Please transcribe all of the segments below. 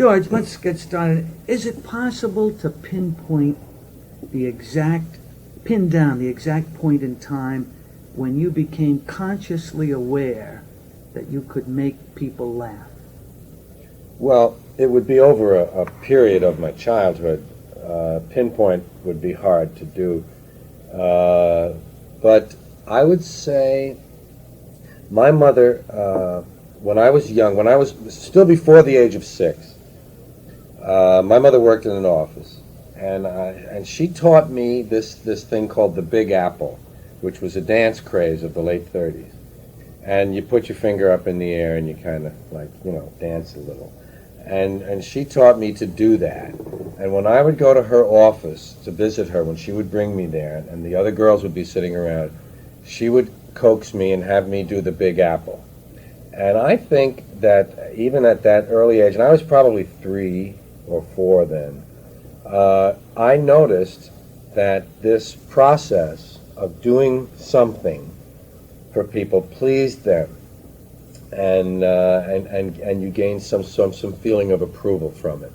George, let's get started. Is it possible to pin down the exact point in time when you became consciously aware that you could make people laugh? Well, it would be over a period of my childhood. Pinpoint would be hard to do. But I would say my mother, when I was young, when I was still before the age of 6, my mother worked in an office, and she taught me this thing called the Big Apple, which was a dance craze of the late 30s. And you put your finger up in the air and you kind of dance a little. And she taught me to do that. And when I would go to her office to visit her, when she would bring me there, and the other girls would be sitting around, she would coax me and have me do the Big Apple. And I think that even at that early age, and I was probably 3 or 4 then, I noticed that this process of doing something for people pleased them, and you gained some feeling of approval from it.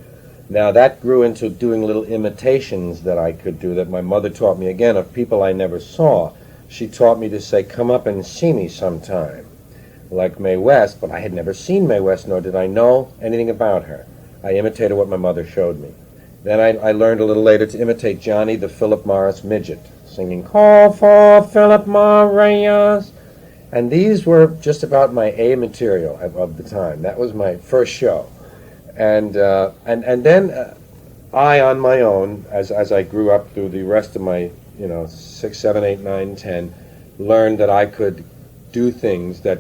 Now that grew into doing little imitations that I could do that my mother taught me, again, of people I never saw. She taught me to say, "Come up and see me sometime," like Mae West, but I had never seen Mae West, nor did I know anything about her. I imitated what my mother showed me. Then I learned a little later to imitate Johnny the Philip Morris midget, singing, "Call for Philip Morris." And these were just about my A material of the time. That was my first show. And then I, on my own, as I grew up through the rest of my 6, 7, 8, 9, 10, learned that I could do things that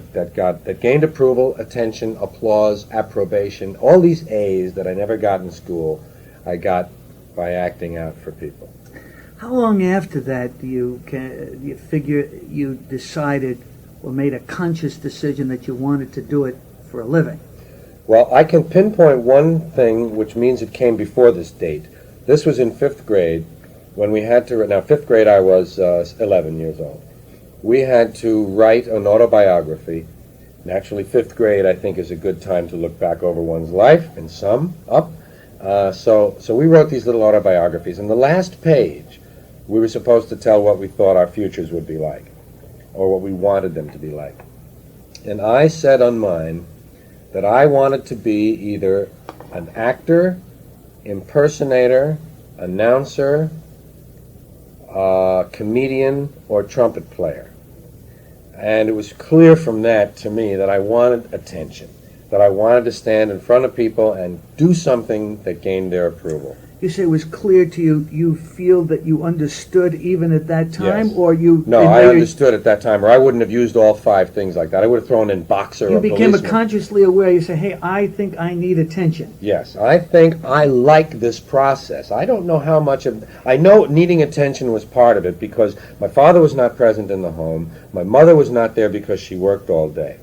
gained approval, attention, applause, approbation. All these A's that I never got in school, I got by acting out for people. How long after that do you figure you decided or made a conscious decision that you wanted to do it for a living? Well, I can pinpoint one thing, which means it came before this date. This was in 5th grade, when we had to, now 5th grade I was 11 years old. We had to write an autobiography. Naturally, 5th grade I think is a good time to look back over one's life and sum up. So we wrote these little autobiographies. And the last page, we were supposed to tell what we thought our futures would be like, or what we wanted them to be like. And I said on mine that I wanted to be either an actor, impersonator, announcer, comedian, or trumpet player. And it was clear from that to me that I wanted attention, that I wanted to stand in front of people and do something that gained their approval. You say it was clear to you. You feel that you understood even at that time, Yes. or you? No, I understood at that time, or I wouldn't have used all 5 things like that. I would have thrown in boxer You or became policeman. consciously aware. You say, "Hey, I think I need attention." Yes, I think I like this process. I don't know how much of... I know needing attention was part of it because my father was not present in the home. My mother was not there because she worked all day.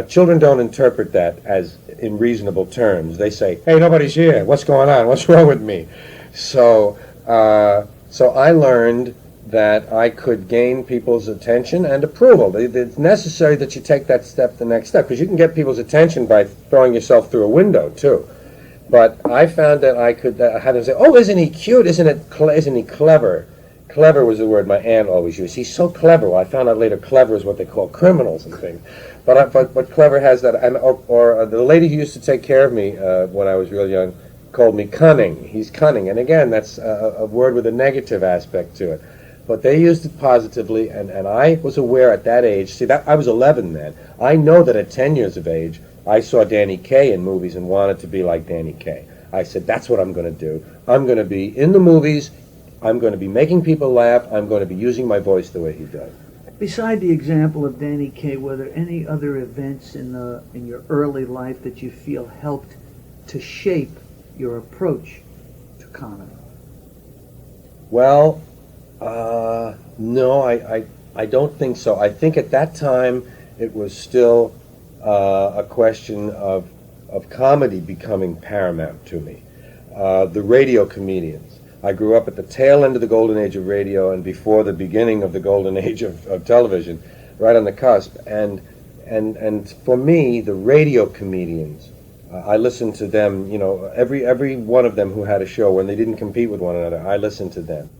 Children don't interpret that as in reasonable terms. They say, "Hey, nobody's here. What's going on? What's wrong with me?" So I learned that I could gain people's attention and approval. It's necessary that you take that step, the next step, because you can get people's attention by throwing yourself through a window too. But I found that I could have them say, "Oh, isn't he cute? Isn't he clever?" Clever was the word my aunt always used. "He's so clever." Well, I found out later clever is what they call criminals and things. But clever has that. And or the lady who used to take care of me when I was real young called me cunning. He's cunning. And again, that's a word with a negative aspect to it. But they used it positively, and I was aware at that age. See, I was 11 then. I know that at 10 years of age, I saw Danny Kaye in movies and wanted to be like Danny Kaye. I said, that's what I'm going to do. I'm going to be in the movies. I'm going to be making people laugh. I'm going to be using my voice the way he does. Beside the example of Danny Kaye, were there any other events in your early life that you feel helped to shape your approach to comedy? Well, no, I don't think so. I think at that time it was still a question of comedy becoming paramount to me. The radio comedians. I grew up at the tail end of the golden age of radio and before the beginning of the golden age of television, right on the cusp. And for me, the radio comedians I listened to them, every one of them who had a show when they didn't compete with one another. I listened to them.